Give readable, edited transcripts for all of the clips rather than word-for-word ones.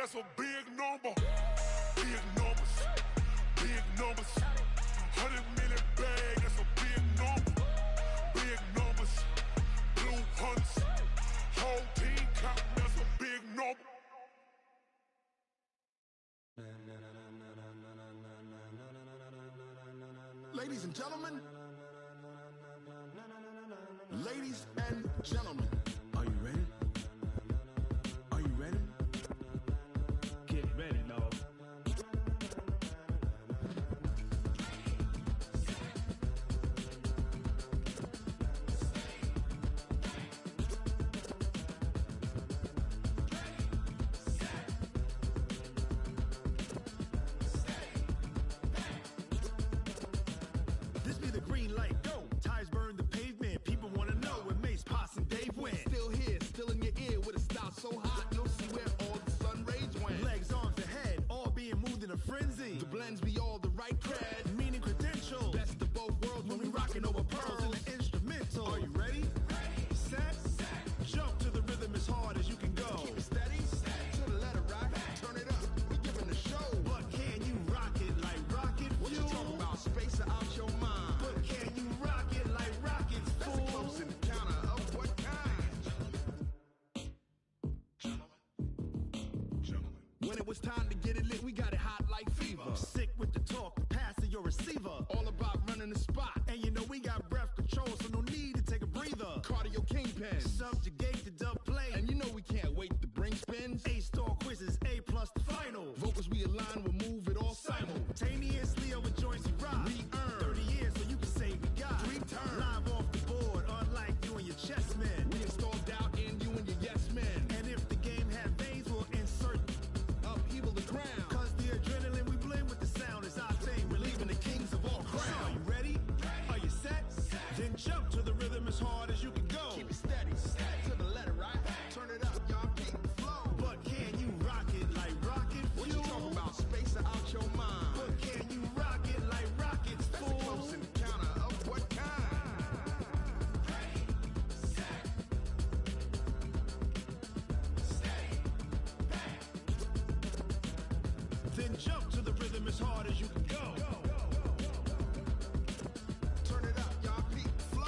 that's a big number. Big numbers, big numbers. 100 million bag, that's a big number. Big numbers, blue hunts. Whole team counting, that's a big number. Ladies and gentlemen, ladies and gentlemen, are you ready? Are you ready? Get ready, no. This be the green light, go. Tires burn the pavement. People wanna know where Mace, Pops, and Dave went. Still here, still in your ear with a style so hot, you'll see where all the sun rays went. Legs, arms, and head, all being moved in a frenzy. The blends be all the right cred, meaning credentials. Best of both worlds when we rockin' over pearls in the instrumental. Are you ready? Set, jump to the rhythm as hard as you can go. Keep it steady, to the letter right. Turn it up, we giving the show. But can you rock it like rocket fuel? What you talking about? Space or out your mind? But can you rock it like rockets, fool? That's a close encounter of what kind? When it was time to get it lit, we got it hot like fever. Sick with the talk, the pass to your receiver. All about running the spot. And you know we got breath control, so no need to take a breather. Cardio kingpin, subjugate the dub play. And you know we can't wait to bring spins. A-star quizzes, A+ the final. Vocals we align, we'll move it all simultaneously over joints we rock. We earn 30 years, so you can say we got 3 turns. Live off the board, unlike you and your chess men. We installed doubt in you and your yes men. And if the game had veins, we'll insert upheaval the ground. Cause the adrenaline we blend with the sound is our thing. We're leaving the kings of all crowns. So are you ready? Are you set? Then jump to the rhythm as hard as you can go. Keep it steady, to the letter right. Turn it up, y'all keep the flow. But can you rock it like rocket fuel? What you talking about? Space or out your mind? But can you rock it like rockets, fool? That's a close encounter of what kind? Then jump to the rhythm as hard as you can go. Turn it up, y'all keep the flow.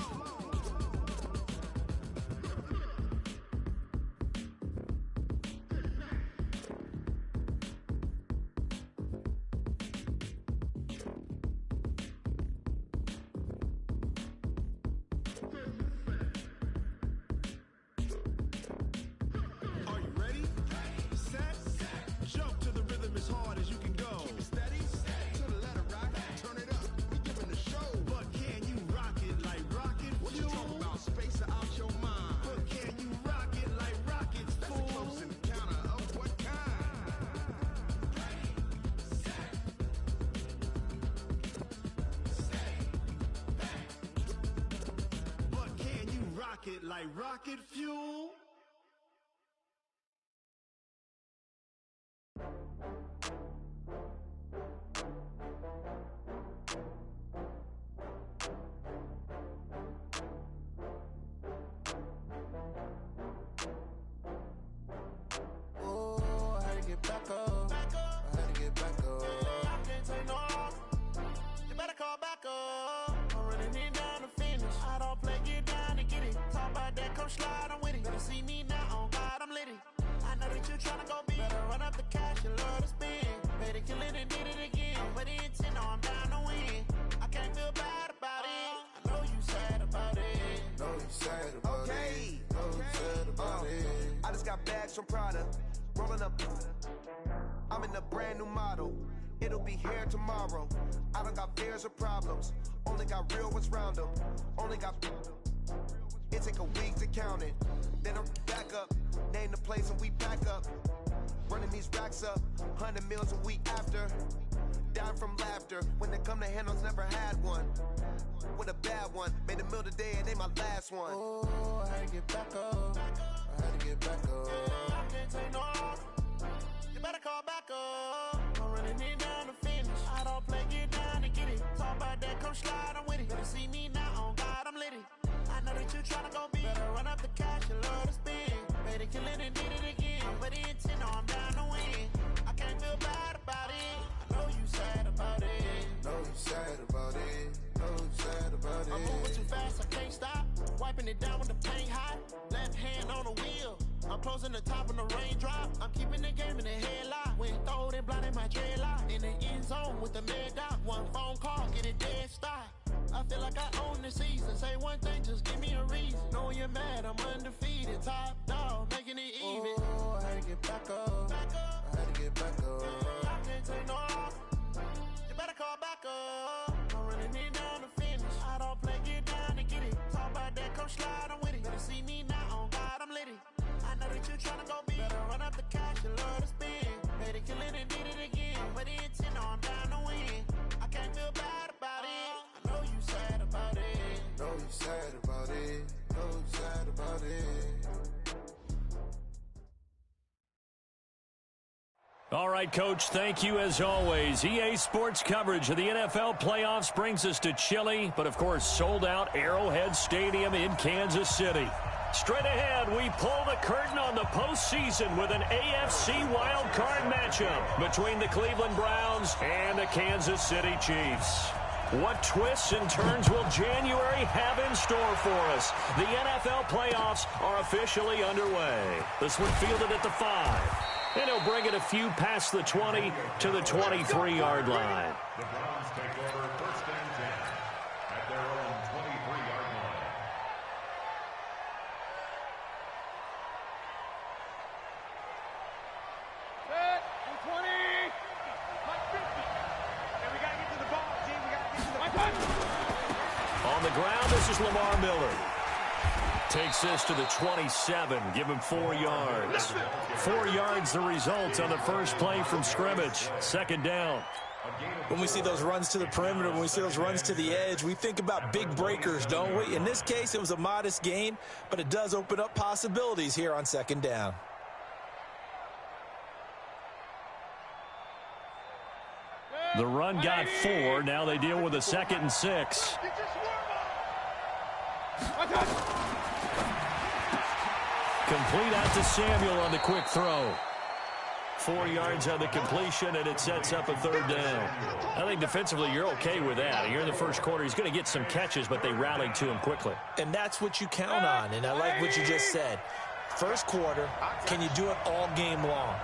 Are you ready? Set, jump to the rhythm as hard as you can go. Keep it steady, to the letter right. Turn it up, we giving the show. But can you rock it like rocket fuel? What you talking about? Space or out your mind? But can you rock it like rockets, fool? That's a close encounter of what kind? But can you rock it like rocket fuel? Oh, I had to get back up. I had to get back up. I can't take no longer. You better call back up. I'm running it down to finish. I don't play, get down to get it. Talk about that, come slide, I'm with it. Better see me now, on God, I'm litty. I know that you tryna go big. Better run up the cash, you love to spend. Better kill it and did it again. I'm with the intent, no, I'm down to win. I can't feel bad about it. I know you sad about it. Know you sad about it. Know you sad about it. I just got bags from Prada, rolling up. I'm in a brand new model. It'll be here tomorrow. I don't got fears or problems. Only got real ones round them. Only got. It take a week to count it. Then I'm back up. Name the place and we back up. Running these racks up. 100 meals a week after. Down from laughter. When they come to handles, never had one. With a bad one. Made a meal today and ain't my last one. Oh, I had to get back up. I had to get back up. I can't take no longer. You better call back up. I'm running it down to finish. I don't play, get down to get it. Talk about that, come slide, I'm with it. Better see me now, on God, I'm litty. I know that you tryna go big. Better run up the cash, you love to spend. Better kill it and did it again. I'm with the intent, no, I'm down to win. wiping it down with the paint hot. Left hand on the wheel. I'm closing the top of the raindrop. I'm keeping the game in the headlock. When throwed and blinded my dreadlock. In the end zone with the mad dot. One phone call, get it dead stop. I feel like I own the season. Say one thing, just give me a reason. Know you're mad, I'm undefeated. Top dog, making it even. Oh, I had to get back up. I had to get back up. I can't take no off. You better call back up. I'm running it down to finish. I don't play, get down to get it. Talk about that, come slide, I'm with it. Better see me now, on God, I'm litty. I know that you're trying to go big. Better run up the cash, you love to spend. Made it, kill it, and did it again. But the intent, no, I'm down to win. I can't feel bad about it. I know you sad about it. Know you sad about it. Know you sad about it. All right, Coach, thank you as always. EA Sports coverage of the NFL playoffs brings us to chilly, but of course sold-out Arrowhead Stadium in Kansas City. Straight ahead, we pull the curtain on the postseason with an AFC wildcard matchup between the Cleveland Browns and the Kansas City Chiefs. What twists and turns will January have in store for us? The NFL playoffs are officially underway. This one fielded at the 5. And he'll bring it a few past the 20 to the 23-yard line. The Browns take over 1st and 10 at their own 23-yard line. Set, 20, like 50. And we got to get to the ball, team. We got to get to the ball. On the ground, this is Lamar Miller. Takes this to the 27, give him 4 yards. 4 yards the result on the first play from scrimmage. 2nd down. When we see those runs to the perimeter, when we see those runs to the edge, we think about big breakers, don't we? In this case, it was a modest gain, but it does open up possibilities here on 2nd down. The run got 4. Now they deal with a 2nd and 6. Complete out to Samuel on the quick throw. 4 yards on the completion, and it sets up a 3rd down. I think defensively you're okay with that. You're in the first quarter. He's going to get some catches, but they rallied to him quickly. And that's what you count on, and I like what you just said. First quarter, can you do it all game long?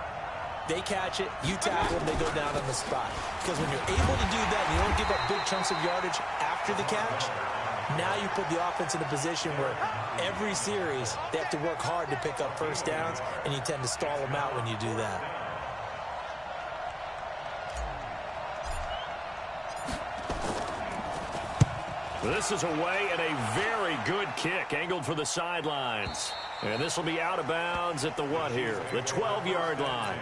They catch it, you tackle them, they go down on the spot. Because when you're able to do that and you don't give up big chunks of yardage after the catch, now you put the offense in a position where every series they have to work hard to pick up first downs, and you tend to stall them out when you do that. This is away and a very good kick angled for the sidelines. And this will be out of bounds at the what here? The 12-yard line.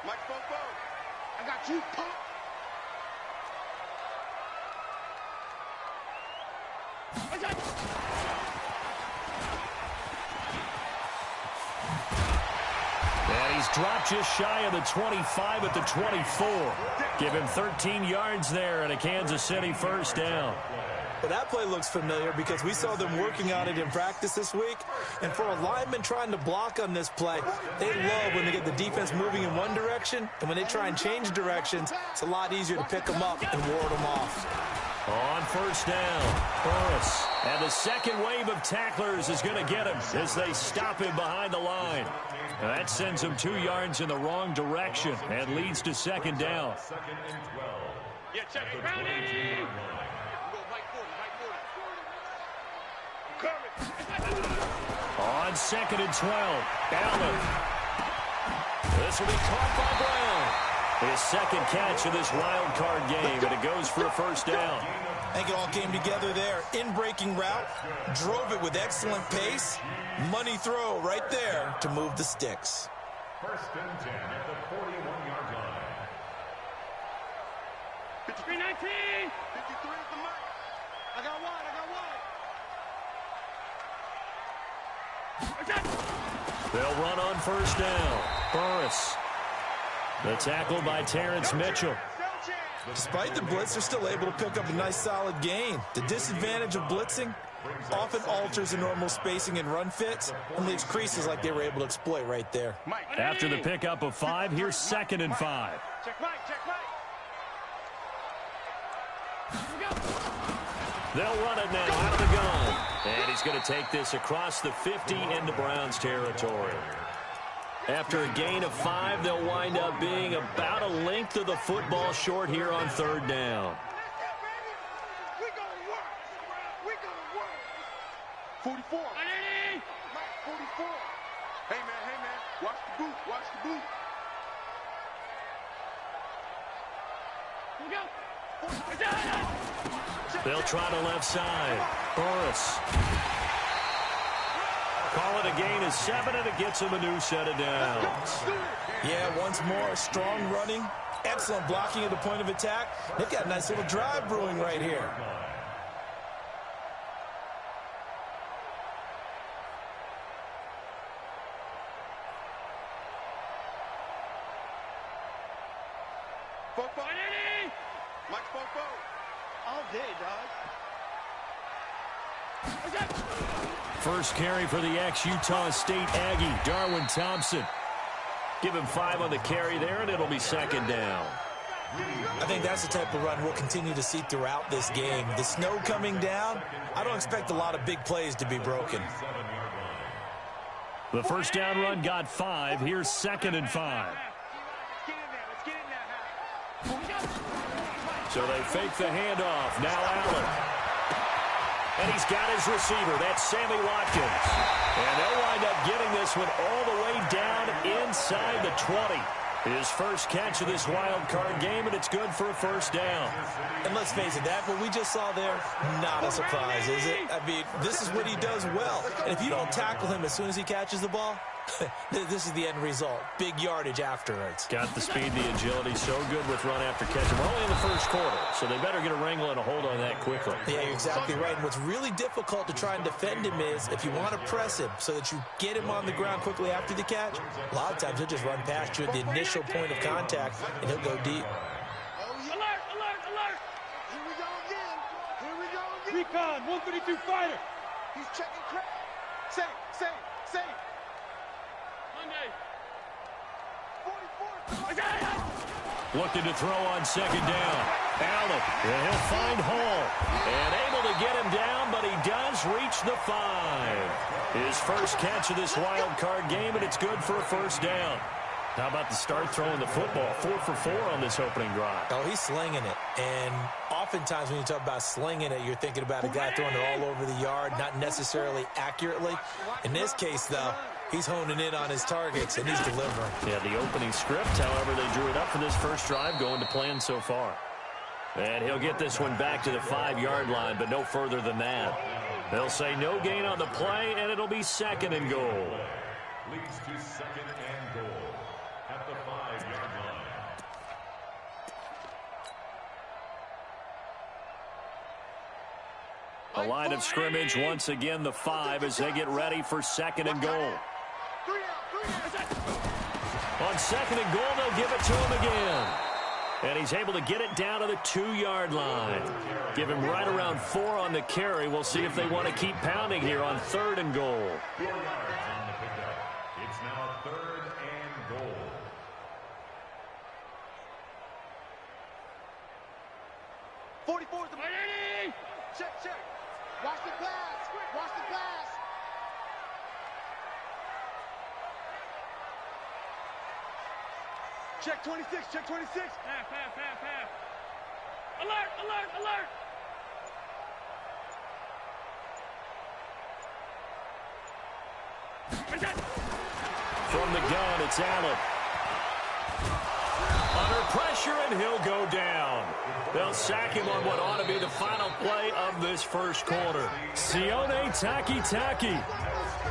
Mike Foco, I got you, punk. And he's dropped just shy of the 25 at the 24. Give him 13 yards there and a Kansas City 1st down. Well, that play looks familiar because we saw them working on it in practice this week. And for a lineman trying to block on this play, they love when they get the defense moving in one direction. And when they try and change directions, it's a lot easier to pick them up and ward them off. On 1st down, Burris. And the second wave of tacklers is going to get him as they stop him behind the line. And that sends him 2 yards in the wrong direction and leads to 2nd down. 2nd and 12. Yeah, check it. On 2nd and 12, Allen. This will be caught by Brown. His 2nd catch of this wild card game, and it goes for a 1st down. I think it all came together there. In-breaking route, drove it with excellent pace. Money throw right there to move the sticks. 1st and 10 at the 41-yard line. 53-19. 53 is the mark. I got one. They'll run on 1st down. Burris. The tackle by Terrence Mitchell. Despite the blitz, they're still able to pick up a nice solid gain. The disadvantage of blitzing, often alters the normal spacing and run fits and leaves creases like they were able to exploit right there. After the pickup of 5, here's 2nd and 5. Check Mike, check Mike. They'll run it now out of the gun. And he's going to take this across the 50 into Browns territory. After a gain of 5, they'll wind up being about a length of the football short here on 3rd down. 44. Mike, 44. Hey, man. Watch the boot. Watch the boot. Here we go. They'll try to left side. Burris. Call it a gain of 7, and it gets him a new set of downs. Yeah, once more, strong running, excellent blocking at the point of attack. They've got a nice little drive brewing right here. Mike Fofo. All day, dog. First carry for the ex-Utah State Aggie, Darwin Thompson. Give him 5 on the carry there, and it'll be 2nd down. I think that's the type of run we'll continue to see throughout this game. The snow coming down, I don't expect a lot of big plays to be broken. The first down run got 5. Here's 2nd and 5. So they fake the handoff. Now Allen. And he's got his receiver. That's Sammy Watkins. And they'll wind up getting this one all the way down inside the 20. His first catch of this wild card game, and it's good for a first down. And let's face it, that what we just saw there, not a surprise, is it? I mean, this is what he does well. And if you don't tackle him as soon as he catches the ball, this is the end result. Big yardage afterwards. Got the speed, the agility, so good with run after catch. We're only in the first quarter, so they better get a wrangle and a hold on that quickly. Yeah, you're exactly right. And what's really difficult to try and defend him is if you want to press him so that you get him on the ground quickly after the catch, a lot of times he'll just run past you at the initial point of contact, and he'll go deep. Alert, alert, alert. Here we go again. Here we go again. Recon, 132 fighter. He's checking crack. Say. Monday. 44. Looking to throw on 2nd down. Allen, and he'll find Hall. And able to get him down, but he does reach the 5. His first catch of this wild card game, and it's good for a first down. How about the start throwing the football? 4 for 4 on this opening drive. Oh, he's slinging it. And oftentimes when you talk about slinging it, you're thinking about a guy throwing it all over the yard, not necessarily accurately. In this case, though, he's honing in on his targets, and he's delivering. Yeah, the opening script, however, they drew it up for this first drive, going to plan so far. And he'll get this one back to the 5-yard line, but no further than that. They'll say no gain on the play, and it'll be 2nd and goal. Leads to 2nd and goal at the 5-yard line. A line of scrimmage, once again, the 5 as they get ready for 2nd and goal. On 2nd and goal, they'll give it to him again. And he's able to get it down to the 2-yard line. Give him right around 4 on the carry. We'll see if they want to keep pounding here on 3rd and goal. 4 yards on the pickup. It's now 3rd and goal. Check. Watch the pass. Watch the pass. Check 26. Check 26. Half. Alert. From the gun, it's Allen. Under pressure, and he'll go down. They'll sack him on what ought to be the final play of this first quarter. Sione Takitaki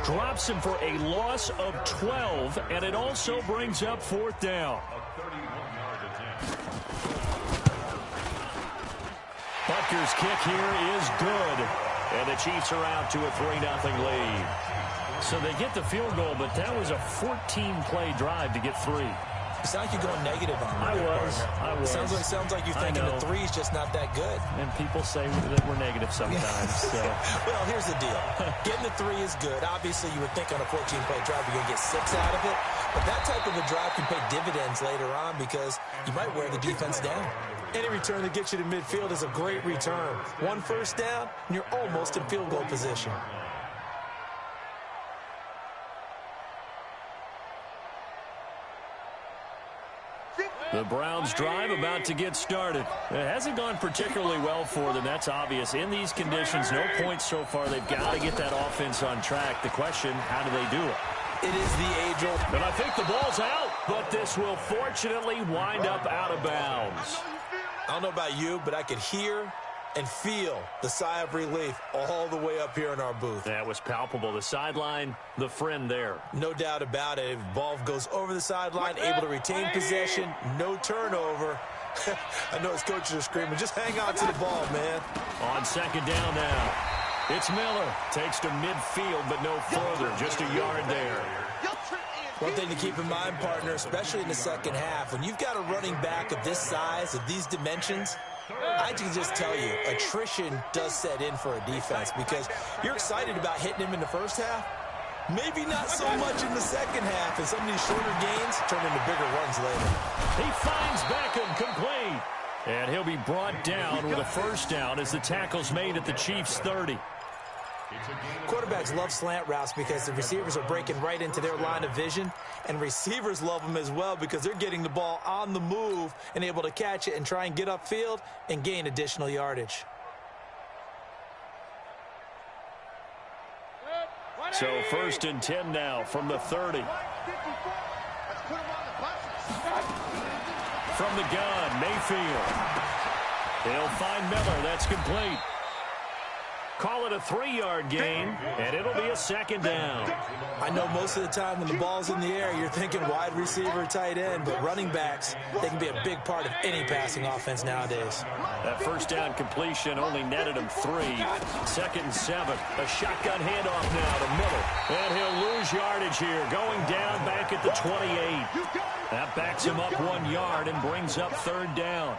drops him for a loss of 12, and it also brings up 4th down. Butker's kick here is good, and the Chiefs are out to a 3-0 lead. So they get the field goal, but that was a 14-play drive to get 3. You sound like you're going negative on me. I was. Sounds like you're thinking the three's just not that good. And people say that we're negative sometimes. So. Well, here's the deal. Getting the three is good. Obviously, you would think on a 14-play drive you're going to get 6 out of it. But that type of a drive can pay dividends later on because you might wear the defense down. Any return that gets you to midfield is a great return. 1 first down, and you're almost in field goal position. The Browns drive about to get started. It hasn't gone particularly well for them. That's obvious. In these conditions, no points so far. They've got to get that offense on track. The question, how do they do it? It is the age-old. And I think the ball's out, but this will fortunately wind up out of bounds. I don't know about you, but I could hear and feel the sigh of relief all the way up here in our booth. That was palpable. The sideline, the friend there. No doubt about it. Ball goes over the sideline, able to retain possession, no turnover. I know his coaches are screaming, just hang on to the ball, man. On second down now. It's Miller. Takes to midfield, but no further. Just a yard there. One thing to keep in mind, partner, especially in the second half, when you've got a running back of this size, of these dimensions, I can just tell you, attrition does set in for a defense because you're excited about hitting him in the first half. Maybe not so much in the second half, and some of these shorter gains turn into bigger runs later. He finds Beckham complete. And he'll be brought down with a first down as the tackle's made at the Chiefs' 30. Quarterbacks love slant routes because the receivers are breaking right into their line of vision, and receivers love them as well because they're getting the ball on the move and able to catch it and try and get upfield and gain additional yardage. So 1st and 10 now from the 30. From the gun, Mayfield. He'll find Miller. That's complete. Call it a 3-yard gain, and it'll be a second down. I know most of the time when the ball's in the air, you're thinking wide receiver, tight end, but running backs, they can be a big part of any passing offense nowadays. That first down completion only netted him 3. 2nd and 7. A shotgun handoff now to Miller. And he'll lose yardage here, going down back at the 28. That backs him up 1 yard and brings up 3rd down.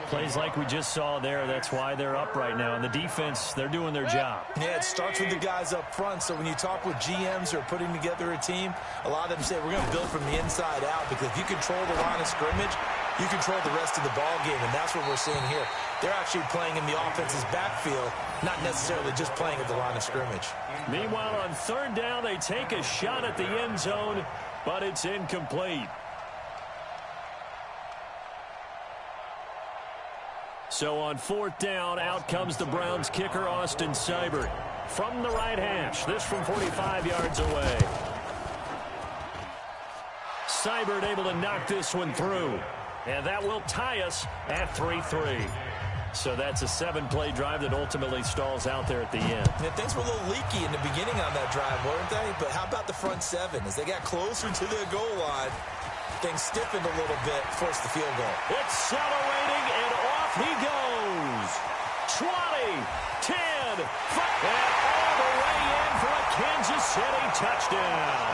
Plays like we just saw there. That's why they're up right now. And the defense, they're doing their job. Yeah, it starts with the guys up front. So when you talk with GMs who are putting together a team, a lot of them say we're going to build from the inside out because if you control the line of scrimmage, you control the rest of the ball game, and that's what we're seeing here. They're actually playing in the offense's backfield, not necessarily just playing at the line of scrimmage. Meanwhile, on 3rd down, they take a shot at the end zone, but it's incomplete. So on 4th down, out comes the Browns kicker, Austin Seibert. From the right hash, this from 45 yards away. Seibert able to knock this one through. And that will tie us at 3-3. So that's a 7-play drive that ultimately stalls out there at the end. Yeah, things were a little leaky in the beginning on that drive, weren't they? But how about the front 7? As they got closer to the goal line, things stiffened a little bit, forced the field goal. Accelerating, and off he goes. 20, 10, 5, and all the way in for a Kansas City touchdown.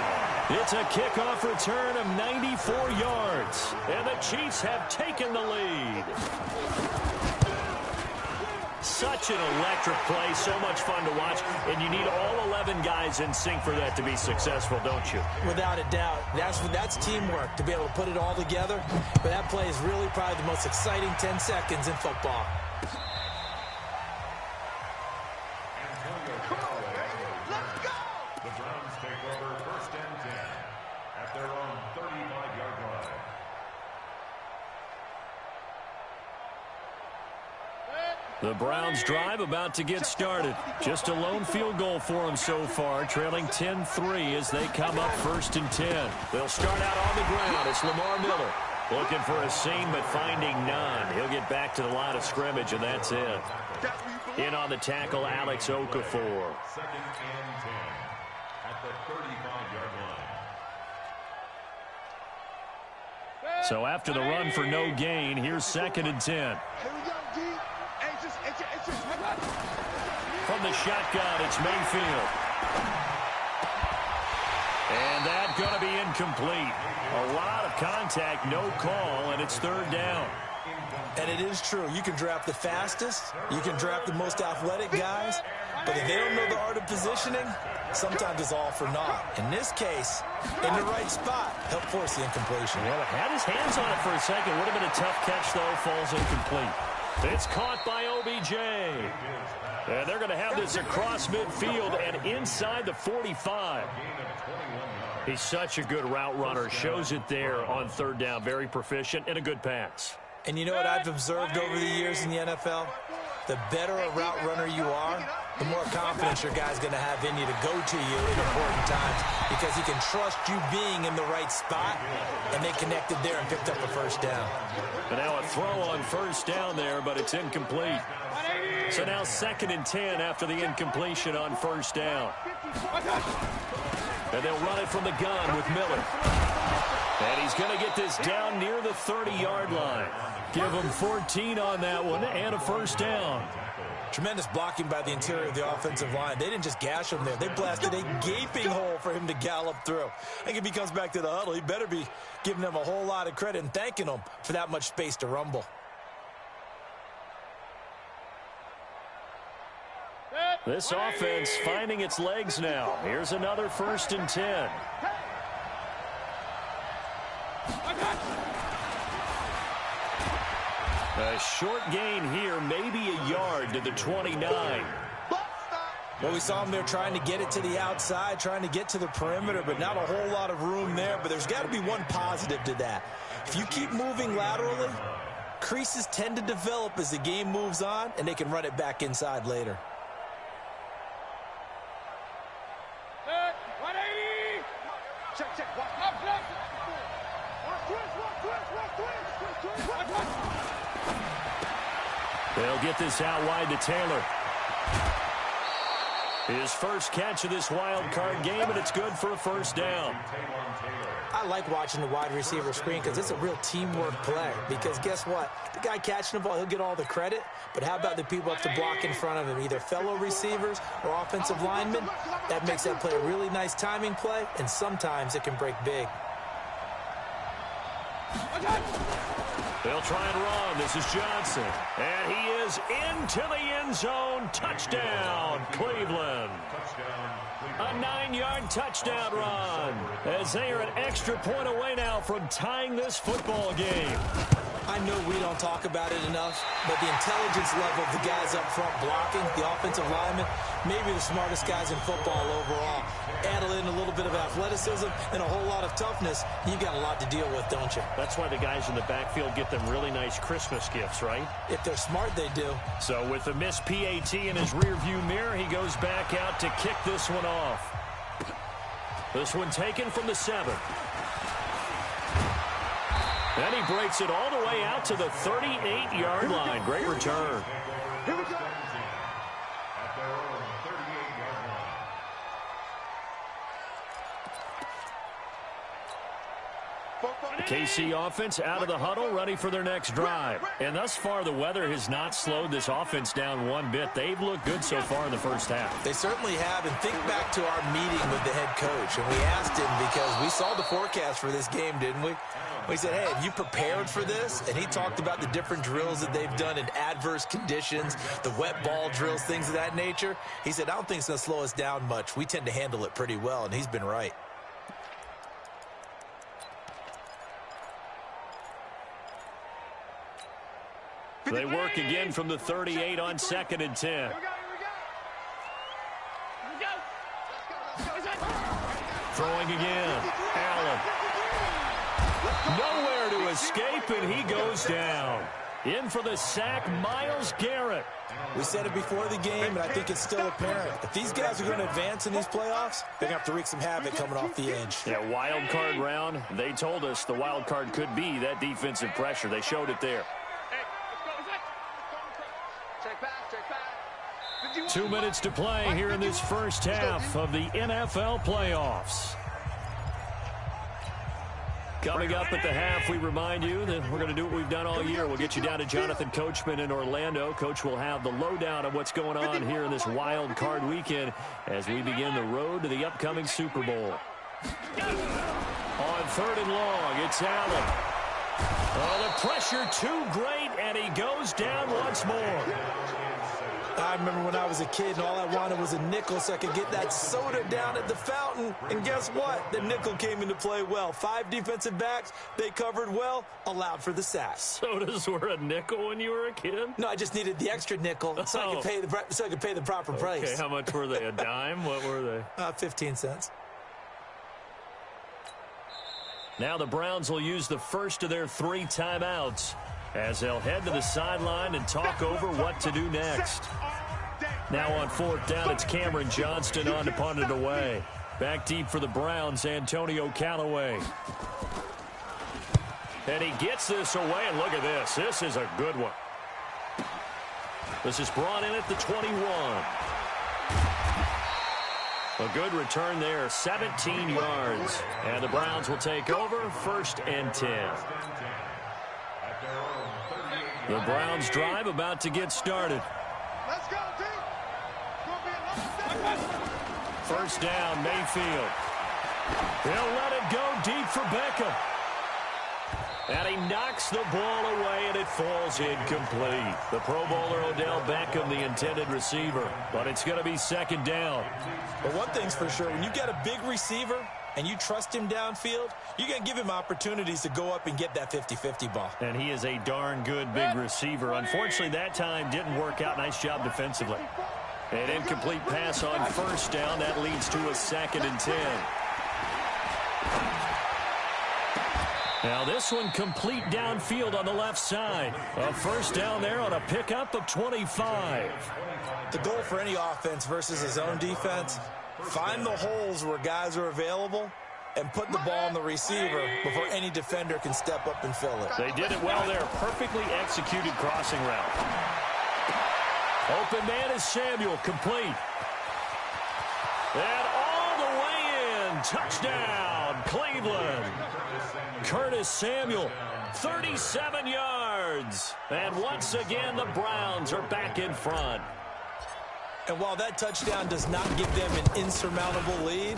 It's a kickoff return of 94 yards, and the Chiefs have taken the lead. Such an electric play, so much fun to watch, and you need all 11 guys in sync for that to be successful, don't you? Without a doubt. That's teamwork, to be able to put it all together. But that play is really probably the most exciting 10 seconds in football. The Browns take over 1st and 10 at their own 35-yard line. The Browns drive about to get started. Just a lone field goal for them so far, trailing 10-3 as they come up 1st and 10. They'll start out on the ground. It's Lamar Miller looking for a seam but finding none. He'll get back to the line of scrimmage, and that's it. In on the tackle, Alex Okafor. 2nd and 10 at the 35-yard line. So after the run for no gain, here's 2nd and 10. From the shotgun, it's Mayfield. And that's going to be incomplete. A lot of contact, no call, and it's third down. And it is true. You can draft the fastest. You can draft the most athletic guys. But if they don't know the art of positioning, sometimes it's all for naught. In this case, in the right spot, help force the incompletion. Well, had his hands on it for a second. Would have been a tough catch, though. Falls incomplete. It's caught by OBJ. And they're going to have this across midfield and inside the 45. He's such a good route runner. Shows it there on third down. Very proficient and a good pass. And you know what I've observed over the years in the NFL? The better a route runner you are, the more confidence your guy's going to have in you to go to you in important times because he can trust you being in the right spot, and they connected there and picked up a first down. And now a throw on first down there, but it's incomplete. So now 2nd and 10 after the incompletion on first down. And they'll run it from the gun with Miller. And he's going to get this down near the 30-yard line. Give him 14 on that one and a first down. Tremendous blocking by the interior of the offensive line. They didn't just gash him there. They blasted a gaping hole for him to gallop through. I think if he comes back to the huddle, he better be giving them a whole lot of credit and thanking them for that much space to rumble. This offense finding its legs now. Here's another 1st and 10. A short gain here, maybe a yard to the 29. Well, we saw him there trying to get it to the outside, trying to get to the perimeter, but not a whole lot of room there. But there's got to be one positive to that. If you keep moving laterally, creases tend to develop as the game moves on, and they can run it back inside later. They'll get this out wide to Taylor. His first catch of this wild card game, and it's good for a first down. I like watching the wide receiver screen because it's a real teamwork play. Because guess what? The guy catching the ball, he'll get all the credit. But how about the people up to block in front of him, either fellow receivers or offensive linemen? That makes that play a really nice timing play, and sometimes it can break big. They'll try and run. This is Johnson. And he is into the end zone. Touchdown, Cleveland. A 9-yard touchdown run as they are an extra point away now from tying this football game. I know we don't talk about it enough, but the intelligence level of the guys up front blocking, the offensive linemen, maybe the smartest guys in football overall. Add in a little bit of athleticism and a whole lot of toughness, you got a lot to deal with, don't you? That's why the guys in the backfield get them really nice Christmas gifts, right? If they're smart, they do. So with a missed PAT in his rearview mirror, he goes back out to kick this one off. This one taken from the 7. Then he breaks it all the way out to the 38-yard line. Great return. Here we go. The KC offense out of the huddle, ready for their next drive. And thus far, the weather has not slowed this offense down one bit. They've looked good so far in the first half. They certainly have. And think back to our meeting with the head coach. And we asked him because we saw the forecast for this game, didn't we? We said, hey, have you prepared for this? And he talked about the different drills that they've done in adverse conditions, the wet ball drills, things of that nature. He said, I don't think it's going to slow us down much. We tend to handle it pretty well, and he's been right. They work again from the 38 on 2nd and 10. Throwing again. Allen. Nowhere to escape, and he goes down. In for the sack, Myles Garrett. We said it before the game, and I think it's still apparent. If these guys are going to advance in these playoffs, they're going to have to wreak some havoc coming off the edge. Yeah, wild card round. They told us the wild card could be that defensive pressure. They showed it there. 2 minutes to play here in this first half of the NFL playoffs. Coming up at the half, we remind you that we're going to do what we've done all year. We'll get you down to Jonathan Coachman in Orlando. Coach will have the lowdown of what's going on here in this wild card weekend as we begin the road to the upcoming Super Bowl. On 3rd and long, it's Allen. Oh, the pressure too great, and he goes down once more. I remember when I was a kid and all I wanted was a nickel so I could get that soda down at the fountain. And guess what? The nickel came into play well. 5 defensive backs, they covered well, allowed for the sack. Sodas were a nickel when you were a kid? No, I just needed the extra nickel so I could pay the proper price. Okay, how much were they? A dime? What were they? 15 cents. Now the Browns will use the first of their 3 timeouts as they'll head to the sideline and talk over what to do next. Now on 4th down, it's Cameron Johnston on to punt it away. Back deep for the Browns, Antonio Callaway. And he gets this away, and look at this. This is a good one. This is brought in at the 21. A good return there, 17 yards. And the Browns will take over, 1st and 10. The Browns drive about to get started. Let's go, team. 1st down, Mayfield. He'll let it go deep for Beckham. And he knocks the ball away, and it falls incomplete. The Pro Bowler Odell Beckham, the intended receiver. But it's going to be 2nd down. But one thing's for sure, when you got a big receiver and you trust him downfield, you're going to give him opportunities to go up and get that 50-50 ball. And he is a darn good big receiver. Unfortunately, that time didn't work out. Nice job defensively. An incomplete pass on 1st down. That leads to a 2nd and 10. Now this one complete downfield on the left side. A 1st down there on a pickup of 25. The goal for any offense versus his own defense, find the holes where guys are available and put the ball on the receiver before any defender can step up and fill it. They did it well there. Perfectly executed crossing route. Open man is Samuel, complete. And all the way in. Touchdown, Cleveland. Curtis Samuel, 37 yards. And once again, the Browns are back in front. And while that touchdown does not give them an insurmountable lead,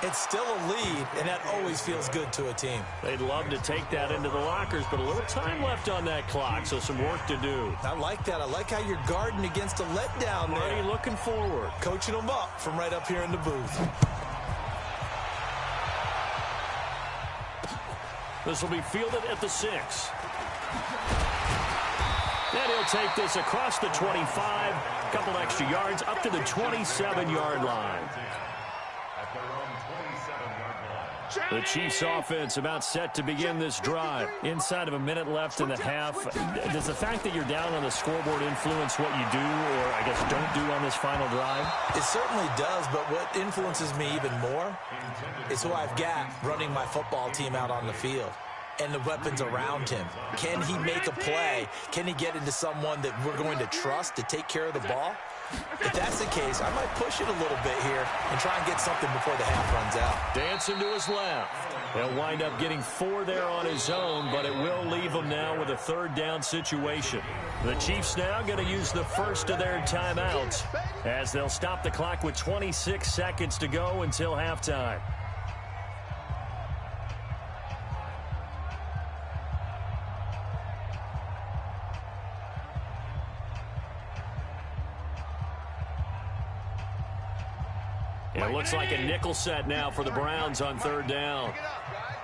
it's still a lead, and that always feels good to a team. They'd love to take that into the lockers, but a little time left on that clock, so some work to do. I like that. I like how you're guarding against a letdown there. Already looking forward. Coaching them up from right up here in the booth. This will be fielded at the 6. And he'll take this across the 25, a couple extra yards, up to the 27-yard line. The Chiefs offense about set to begin this drive. Inside of a minute left in the half. Does the fact that you're down on the scoreboard influence what you do, or I guess don't do on this final drive? It certainly does, but what influences me even more is who I've got running my football team out on the field and the weapons around him. Can he make a play? Can he get into someone that we're going to trust to take care of the ball? If that's the case, I might push it a little bit here and try and get something before the half runs out. Dancing to his left. He'll wind up getting 4 there on his own, but it will leave him now with a 3rd down situation. The Chiefs now going to use the first of their timeouts as they'll stop the clock with 26 seconds to go until halftime. It looks like a nickel set now for the Browns on 3rd down. Pick it up, guys.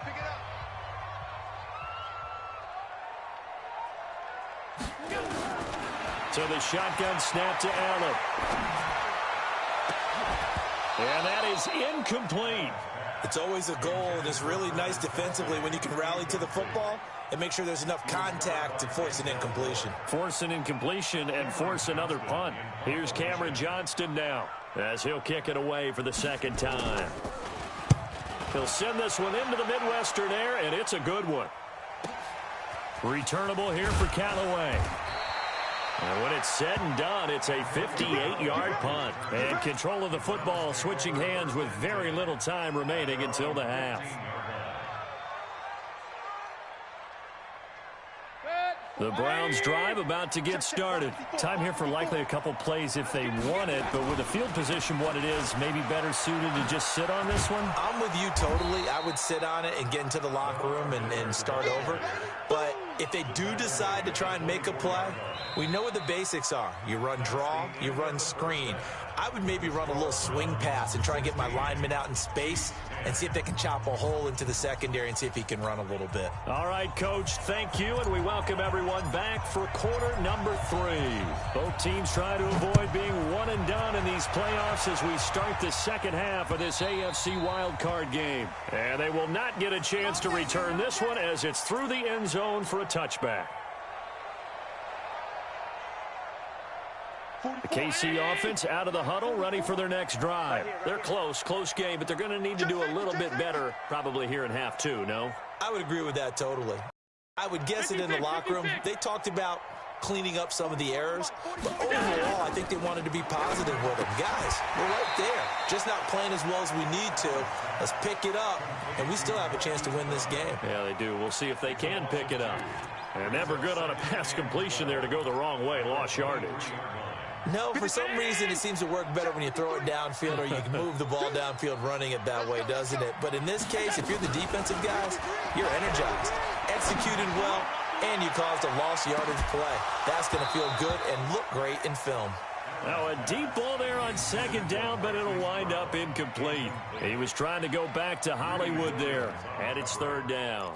Pick it up. So the shotgun snap to Allen. And that is incomplete. It's always a goal, and it's really nice defensively when you can rally to the football and make sure there's enough contact to force an incompletion. Force an incompletion and force another punt. Here's Cameron Johnston now as he'll kick it away for the 2nd time. He'll send this one into the Midwestern air, and it's a good one. Returnable here for Callaway. And when it's said and done, it's a 58-yard punt. And control of the football switching hands with very little time remaining until the half. Good. The Browns drive about to get started. Time here for likely a couple plays if they want it, but with the field position what it is, maybe better suited to just sit on this one? I'm with you totally. I would sit on it and get into the locker room and start over. But if they do decide to try and make a play, we know what the basics are. You run draw, you run screen. I would maybe run a little swing pass and try and get my lineman out in space and see if they can chop a hole into the secondary and see if he can run a little bit. All right, Coach, thank you, and we welcome everyone back for quarter number 3. Both teams try to avoid being one and done in these playoffs as we start the second half of this AFC Wildcard game. And they will not get a chance to return this one as it's through the end zone for a touchback. The KC offense out of the huddle, ready for their next drive. They're close game, but they're going to need to do a little bit better probably here in half 2, no? I would agree with that totally. I would guess it in the locker room. They talked about cleaning up some of the errors, but overall, I think they wanted to be positive with them. Guys, we're right there. Just not playing as well as we need to. Let's pick it up, and we still have a chance to win this game. Yeah, they do. We'll see if they can pick it up. And never good on a pass completion there to go the wrong way. Lost yardage. No, for some reason it seems to work better when you throw it downfield or you can move the ball downfield running it that way, doesn't it? But in this case, if you're the defensive guys, you're energized, executed well, and you caused a lost yardage play. That's going to feel good and look great in film. Now a deep ball there on second down, but it'll wind up incomplete. He was trying to go back to Hollywood there, and it's third down.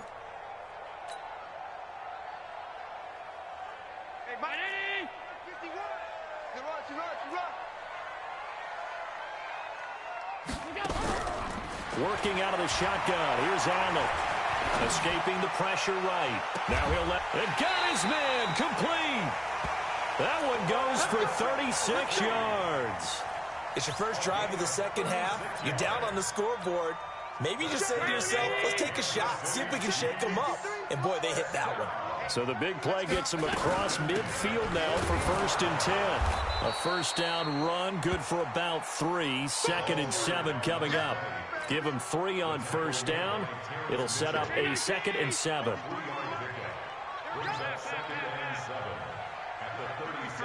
Working out of the shotgun. Here's Allen. Escaping the pressure right. Now he'll let it. Got his man. Complete. That one goes for 36 yards. It's your first drive of the second half. You're down on the scoreboard. Maybe you just say to yourself, let's take a shot, see if we can shake them up. And, boy, they hit that one. So the big play gets him across midfield now for 1st and 10. A first down run, good for about 3. 2nd and 7 coming up. Give him 3 on first down. It'll set up a 2nd and 7.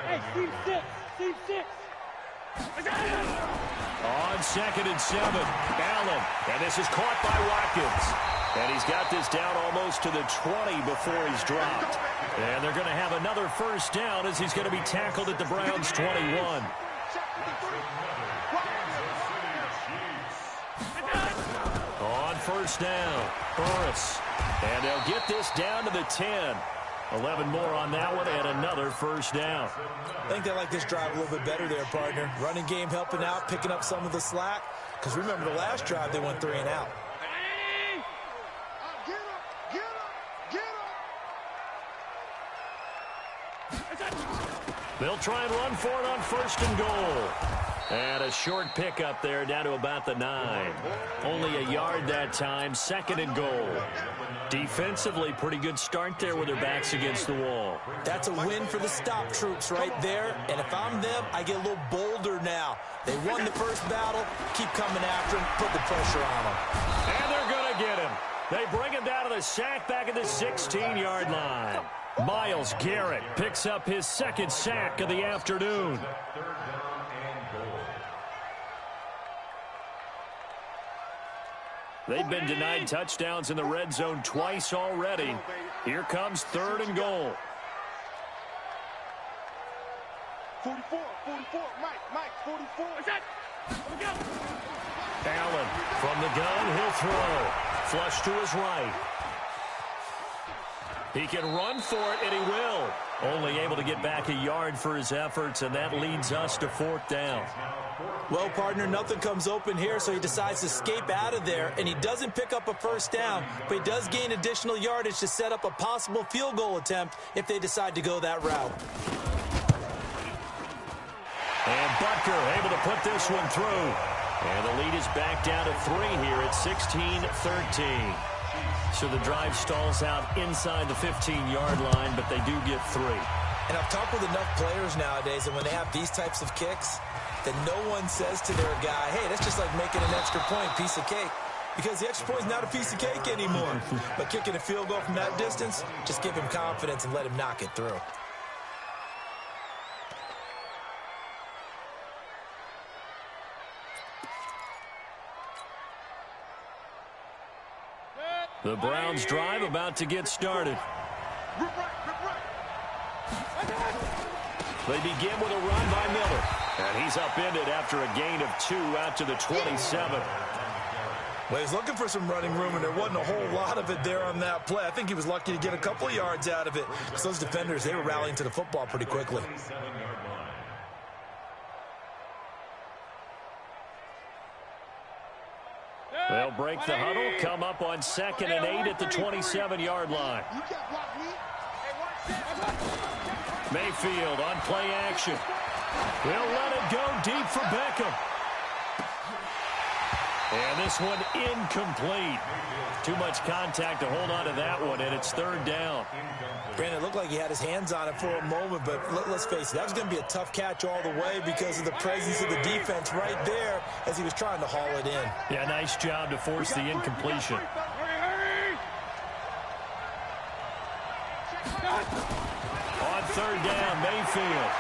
Hey, team 6. Team 6. On 2nd and 7, Allen. And this is caught by Watkins. And he's got this down almost to the 20 before he's dropped. And they're going to have another first down as he's going to be tackled at the Browns' 21. On first down, Burris. And they'll get this down to the 10. 11 more on that one and another first down. I think they like this drive a little bit better there, partner. Running game helping out, picking up some of the slack. Because remember the last drive, they went 3 and out. They'll try and run for it on 1st and goal. And a short pickup there down to about the 9. Only a yard that time, 2nd and goal. Defensively, pretty good start there with their backs against the wall. That's a win for the stop troops right there. And if I'm them, I get a little bolder now. They won the first battle. Keep coming after him. Put the pressure on him. And they're going to get him. They bring him down to the sack back at the 16-yard line. Myles Garrett picks up his 2nd sack of the afternoon. They've been denied touchdowns in the red zone twice already. Here comes 3rd and goal. 44, Mike, 44. Allen from the gun, he'll throw. Flush to his right. He can run for it, and he will. Only able to get back a yard for his efforts, and that leads us to 4th down. Well, partner, nothing comes open here, so he decides to escape out of there, and he doesn't pick up a first down, but he does gain additional yardage to set up a possible field goal attempt if they decide to go that route. And Butker able to put this one through. And the lead is back down to 3 here at 16-13. So the drive stalls out inside the 15-yard line, but they do get 3. And I've talked with enough players nowadays, and when they have these types of kicks, that no one says to their guy, hey, that's just like making an extra point, piece of cake. because the extra point is not a piece of cake anymore. But kicking a field goal from that distance, just give him confidence and let him knock it through. The Browns drive about to get started. They begin with a run by Miller. And he's upended after a gain of 2 out to the 27. Well, he's looking for some running room, and there wasn't a whole lot of it there on that play. I think he was lucky to get a couple of yards out of it. Because those defenders, they were rallying to the football pretty quickly. They'll break the huddle, come up on 2nd and 8 at the 27-yard line. Mayfield on play action. They'll let it go deep for Beckham. And this one incomplete. Too much contact to hold on to that one, and it's 3rd down. Brandon, it looked like he had his hands on it for a moment, but let's face it, that was going to be a tough catch all the way because of the presence of the defense right there as he was trying to haul it in. Yeah, nice job to force the incompletion. On 3rd down, Mayfield.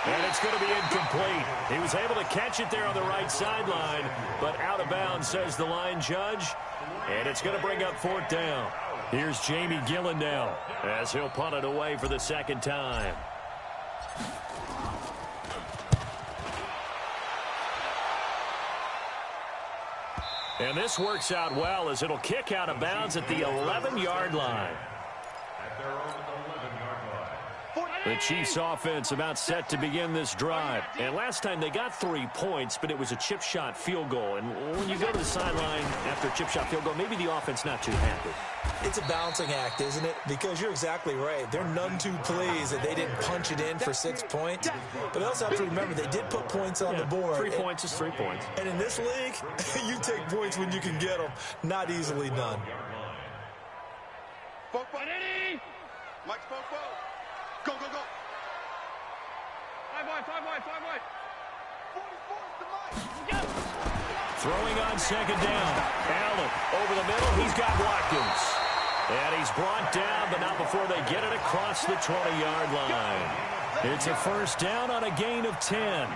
And it's going to be incomplete. He was able to catch it there on the right sideline, but out of bounds, says the line judge. And it's going to bring up 4th down. Here's Jamie Gillen now as he'll punt it away for the 2nd time. And this works out well as it'll kick out of bounds at the 11-yard line. At their own 11-yard line. The Chiefs offense about set to begin this drive. And last time they got 3 points, but it was a chip shot field goal. And when you go to the sideline after a chip shot field goal, maybe the offense not too happy. It's a balancing act, isn't it? Because you're exactly right. They're none too pleased that they didn't punch it in for 6 points. But they also have to remember they did put points on the board. 3 points is 3 points. And in this league, you take points when you can get them. Not easily done. Mike, go, go, go. 5 wide. Throwing on 2nd down. Allen over the middle. He's got Watkins. And he's brought down, but not before they get it across the 20-yard line. It's a 1st down on a gain of 10.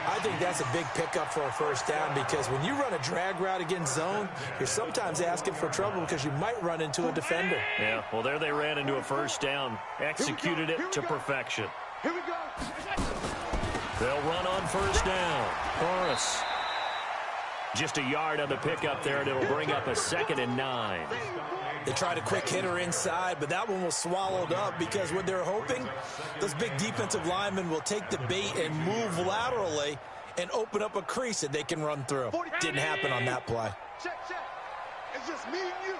I think that's a big pickup for a 1st down because when you run a drag route against zone, you're sometimes asking for trouble because you might run into a defender. Yeah, well, there they ran into a 1st down. Executed it to perfection. Here we go. They'll run on 1st down. Horace. Just a yard on the pickup there, and it'll bring up a 2nd and 9. They tried a quick hitter inside, but that one was swallowed up because what they're hoping, those big defensive linemen will take the bait and move laterally and open up a crease that they can run through. Didn't happen on that play. Check. It's just me and you.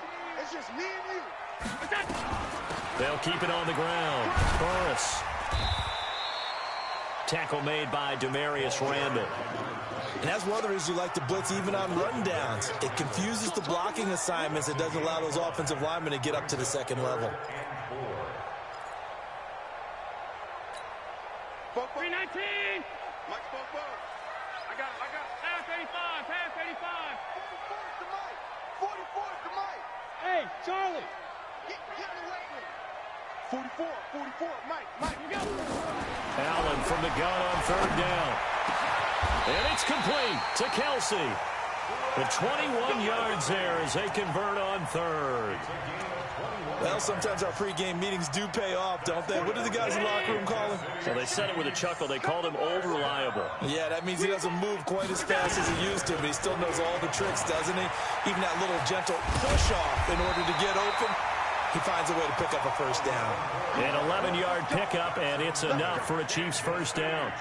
They'll keep it on the ground. Horace. Tackle made by Demarius Randall. And that's one of the reasons you like to blitz even on rundowns. It confuses the blocking assignments. It doesn't allow those offensive linemen to get up to the 2nd level. 319. Mike, I got it. Pass 85. 44 to Mike. Hey, Charlie. Get away with it. 44. Mike, you got it. Allen from the gun on 3rd down. And it's complete to Kelsey. The 21 yards there as they convert on 3rd. Well, sometimes our pregame meetings do pay off, don't they? What do the guys in the locker room call him? Well, they said it with a chuckle. They called him Old Reliable. Yeah, that means he doesn't move quite as fast as he used to, but he still knows all the tricks, doesn't he? Even that little gentle push-off in order to get open, he finds a way to pick up a 1st down. An 11-yard pickup, and it's enough for a Chiefs 1st down.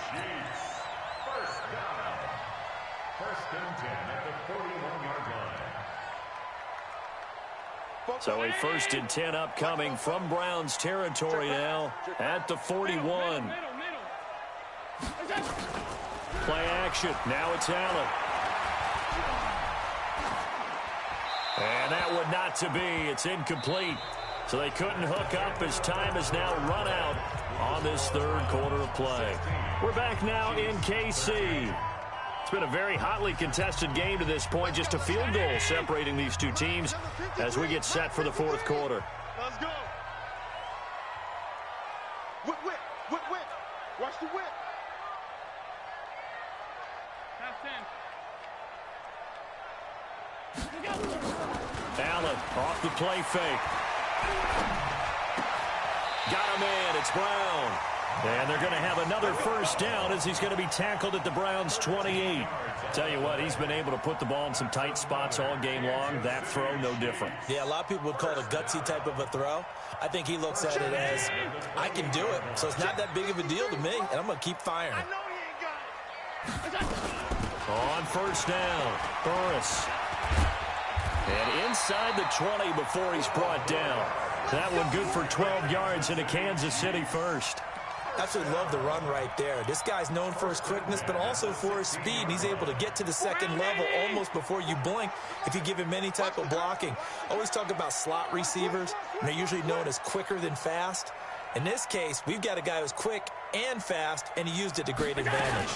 First and 10 at the 41-yard line. So a 1st and 10 upcoming from Browns territory now at the 41. Play action. Now it's Allen. And that one not to be. It's incomplete. So they couldn't hook up as time has now run out on this 3rd quarter of play. We're back now in KC. It's been a very hotly contested game to this point. Just a field goal separating these two teams as we get set for the fourth quarter. Let's go. Whip, whip, whip, whip. Watch the whip. Allen off the play fake. Got him in. It's Brown. And they're going to have another first down as he's going to be tackled at the Browns' 28. Tell you what, he's been able to put the ball in some tight spots all game long. That throw, no different. Yeah, a lot of people would call it a gutsy type of a throw. I think he looks at it as, I can do it, so it's not that big of a deal to me, and I'm going to keep firing. On first down, Burris. And inside the 20 before he's brought down. That one good for 12 yards into Kansas City first. Absolutely love the run right there. This guy's known for his quickness, but also for his speed. And he's able to get to the second level almost before you blink if you give him any type of blocking. Always talk about slot receivers, and they're usually known as quicker than fast. In this case, we've got a guy who's quick and fast, and he used it to great advantage.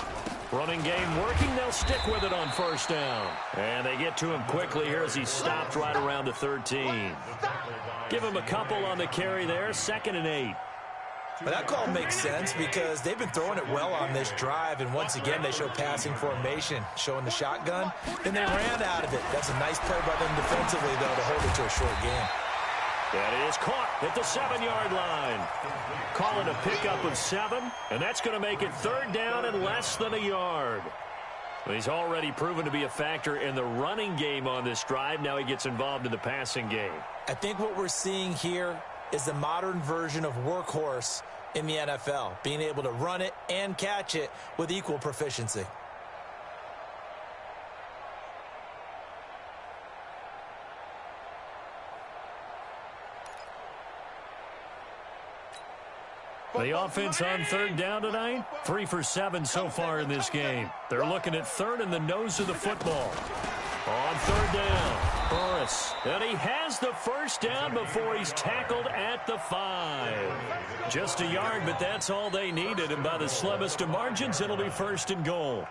Running game working. They'll stick with it on first down. And they get to him quickly here as he stopped right around the 13. Give him a couple on the carry there. 2nd and 8. But that call makes sense because they've been throwing it well on this drive, and once again they show passing formation, showing the shotgun, and they ran out of it. That's a nice play by them defensively, though, to hold it to a short game. That is caught at the 7-yard line. Call it a pickup of 7, and that's going to make it 3rd down and less than a yard. Well, he's already proven to be a factor in the running game on this drive. Now he gets involved in the passing game. I think what we're seeing here is the modern version of workhorse in the NFL, being able to run it and catch it with equal proficiency. The offense on 3rd down tonight, 3 for 7 so far in this game. They're looking at 3rd and the nose of the football. On 3rd down, Burris. And he has the first down before he's tackled at the 5. Just a yard, but that's all they needed. And by the slimmest of margins, it'll be 1st and goal.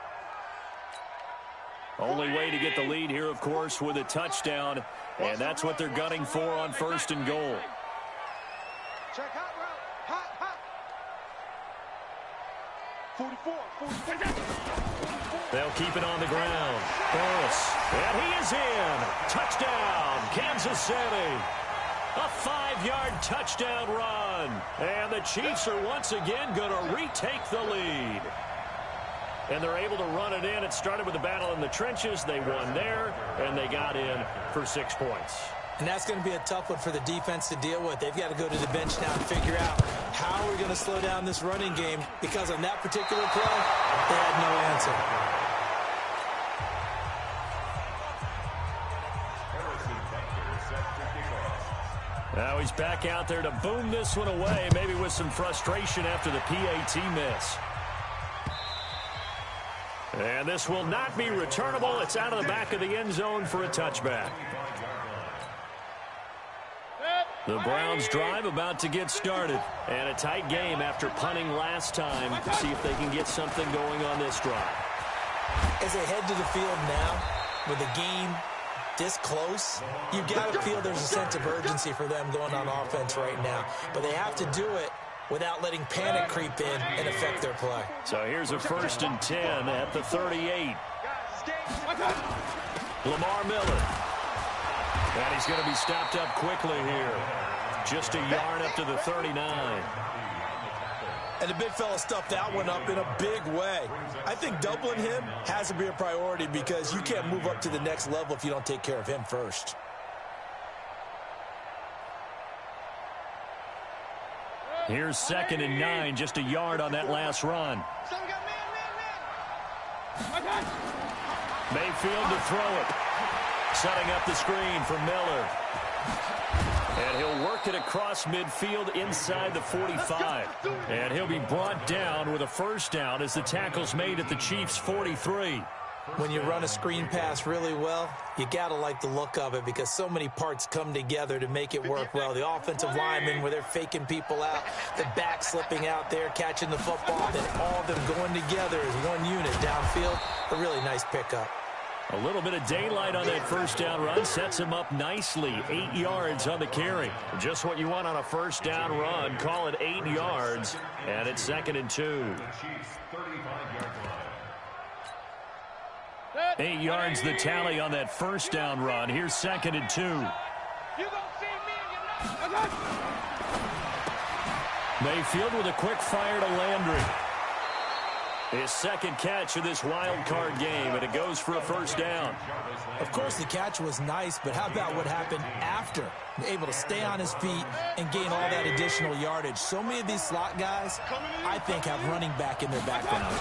Only way to get the lead here, of course, with a touchdown. And that's what they're gunning for on 1st and goal. Check hot route. Hot, hot. 44. They'll keep it on the ground. Burris. And he is in. Touchdown, Kansas City. A 5-yard touchdown run. And the Chiefs are once again going to retake the lead. And they're able to run it in. It started with a battle in the trenches. They won there, and they got in for 6 points. And that's going to be a tough one for the defense to deal with. They've got to go to the bench now and figure out how we're going to slow down this running game, because on that particular play, they had no answer. Now he's back out there to boom this one away, maybe with some frustration after the PAT miss. And this will not be returnable. It's out of the back of the end zone for a touchback. The Browns drive about to get started. And a tight game after punting last time. See if they can get something going on this drive. As they head to the field now, with the game this close, you've got to feel there's a sense of urgency for them going on offense right now. But they have to do it without letting panic creep in and affect their play. So here's a 1st and 10 at the 38. Lamar Miller. And he's going to be stopped up quickly here. Just a yard up to the 39. And the big fella stuffed that one up in a big way. I think doubling him has to be a priority, because you can't move up to the next level if you don't take care of him first. Here's 2nd and 9, just a yard on that last run. Mayfield to throw it. Setting up the screen for Miller. And he'll work it across midfield inside the 45. And he'll be brought down with a first down as the tackle's made at the Chiefs' 43. When you run a screen pass really well, you got to like the look of it because so many parts come together to make it work well. The offensive linemen, where they're faking people out, the back slipping out there, catching the football, then all of them going together as one unit downfield. A really nice pickup. A little bit of daylight on that first down run sets him up nicely. 8 yards on the carry. Just what you want on a first down run. Call it 8 yards, and it's 2nd and 2. 8 yards the tally on that first down run. Here's 2nd and 2. Mayfield with a quick fire to Landry. His second catch of this wild card game, and it goes for a first down. Of course, the catch was nice, but how about what happened after? Able to stay on his feet and gain all that additional yardage. So many of these slot guys, I think, have running back in their background.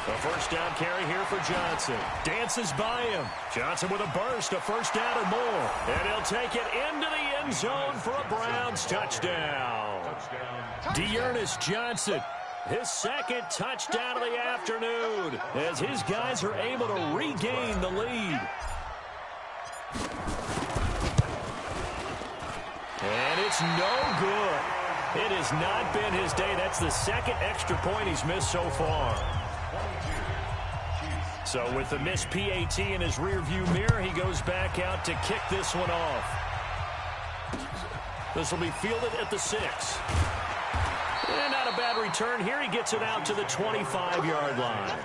A first down carry here for Johnson. Dances by him. Johnson with a burst, a first down or more. And he'll take it into the end zone for a Browns touchdown. Dearness Johnson, his second touchdown of the afternoon, as his guys are able to regain the lead. And it's no good. It has not been his day. That's the second extra point he's missed so far. So with the missed PAT in his rearview mirror, he goes back out to kick this one off. This will be fielded at the 6. And not a bad return here. He gets it out to the 25-yard line.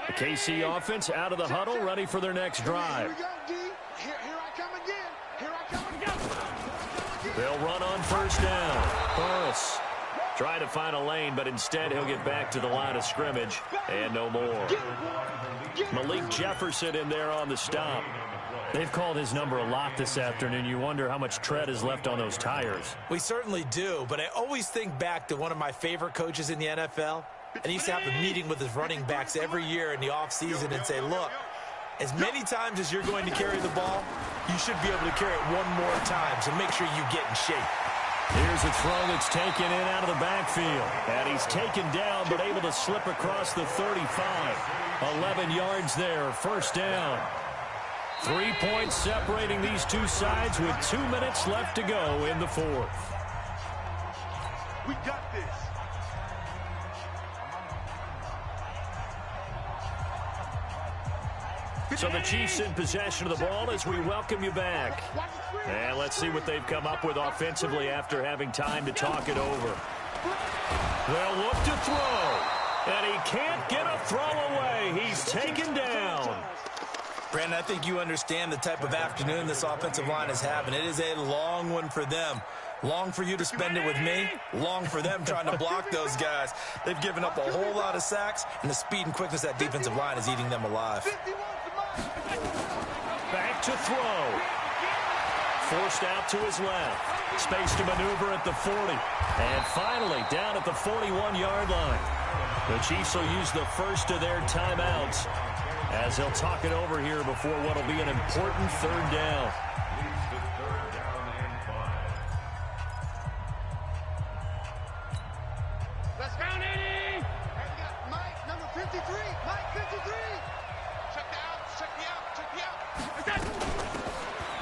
The KC offense out of the huddle, ready for their next drive. Here I come again. Here I come again. They'll run on first down. Burris trying to find a lane, but instead he'll get back to the line of scrimmage and no more. Malik Jefferson in there on the stop. They've called his number a lot this afternoon. You wonder how much tread is left on those tires. We certainly do, but I always think back to one of my favorite coaches in the NFL. And he used to have a meeting with his running backs every year in the offseason and say, look, as many times as you're going to carry the ball, you should be able to carry it one more time, so make sure you get in shape. Here's a throw that's taken in out of the backfield. And he's taken down, but able to slip across the 35. 11 yards there, first down. 3 points separating these two sides with 2 minutes left to go in the fourth. We got this. So the Chiefs in possession of the ball as we welcome you back. And let's see what they've come up with offensively after having time to talk it over. They'll look to throw. And he can't get a throw away. He's taken down. Brandon, I think you understand the type of afternoon this offensive line is having. It is a long one for them. Long for you to spend it with me. Long for them trying to block those guys. They've given up a whole lot of sacks, and the speed and quickness of that defensive line is eating them alive. Back to throw. Forced out to his left. Space to maneuver at the 40. And finally down at the 41-yard line. The Chiefs will use the first of their timeouts as they'll talk it over here before what will be an important third down. Let's go, Nady! Mike, number 53. Mike, 53. Check the out. Check me out. Check me out.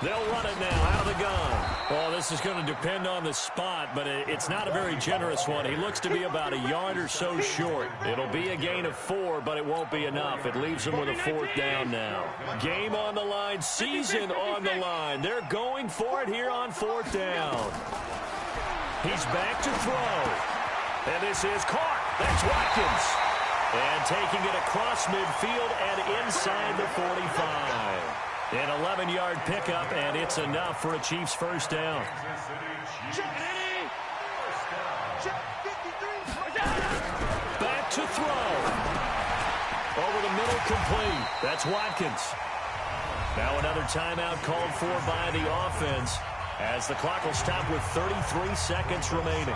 They'll run it now out of the gun. Well, this is going to depend on the spot, but it's not a very generous one. He looks to be about a yard or so short. It'll be a gain of 4, but it won't be enough. It leaves him with a fourth down now. Game on the line, season on the line. They're going for it here on fourth down. He's back to throw. And this is caught. That's Watkins. And taking it across midfield and inside the 45. An 11-yard pickup, and it's enough for a Chiefs first down. Back to throw. Over the middle, complete. That's Watkins. Now another timeout called for by the offense as the clock will stop with 33 seconds remaining.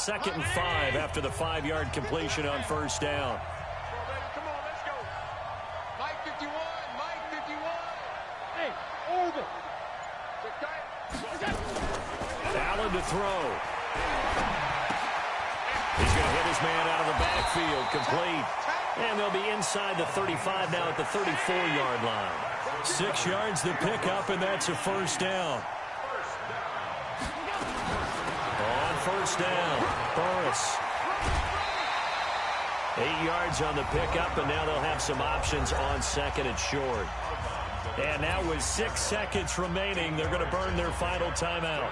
2nd and 5 after the 5-yard completion on first down. Come on, let's go. Mike 51, Mike 51. Hey, over. Allen to throw. He's going to hit his man out of the backfield, complete. And they'll be inside the 35 now at the 34-yard line. 6 yards the pickup, and that's a first down. On first down, Burris. 8 yards on the pickup, and now they'll have some options on 2nd and short. And now with 6 seconds remaining, they're going to burn their final timeout.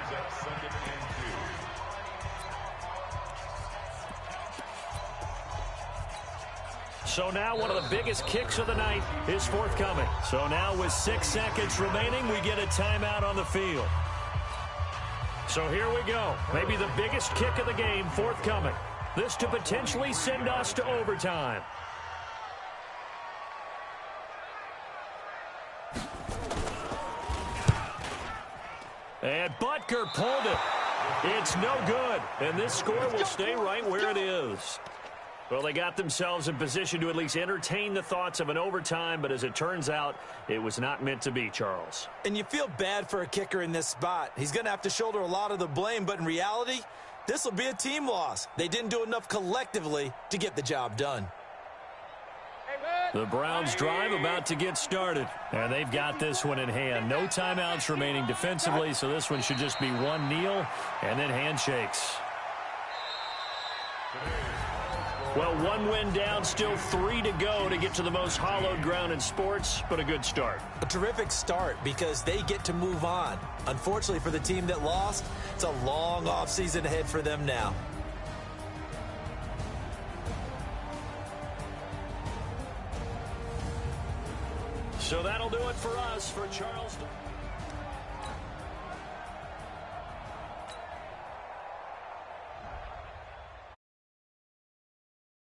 So now one of the biggest kicks of the night is forthcoming. So now with 6 seconds remaining, we get a timeout on the field. So here we go. Maybe the biggest kick of the game forthcoming. This to potentially send us to overtime. And Butker pulled it. It's no good. And this score will stay right where it is. Well, they got themselves in position to at least entertain the thoughts of an overtime, but as it turns out, it was not meant to be, Charles. And you feel bad for a kicker in this spot. He's going to have to shoulder a lot of the blame, but in reality, this will be a team loss. They didn't do enough collectively to get the job done. The Browns drive about to get started, and they've got this one in hand. No timeouts remaining defensively, so this one should just be one kneel and then handshakes. Well, 1 win down, still 3 to go to get to the most hallowed ground in sports, but a good start. A terrific start because they get to move on. Unfortunately for the team that lost, it's a long offseason ahead for them now. So that'll do it for us. For Charles.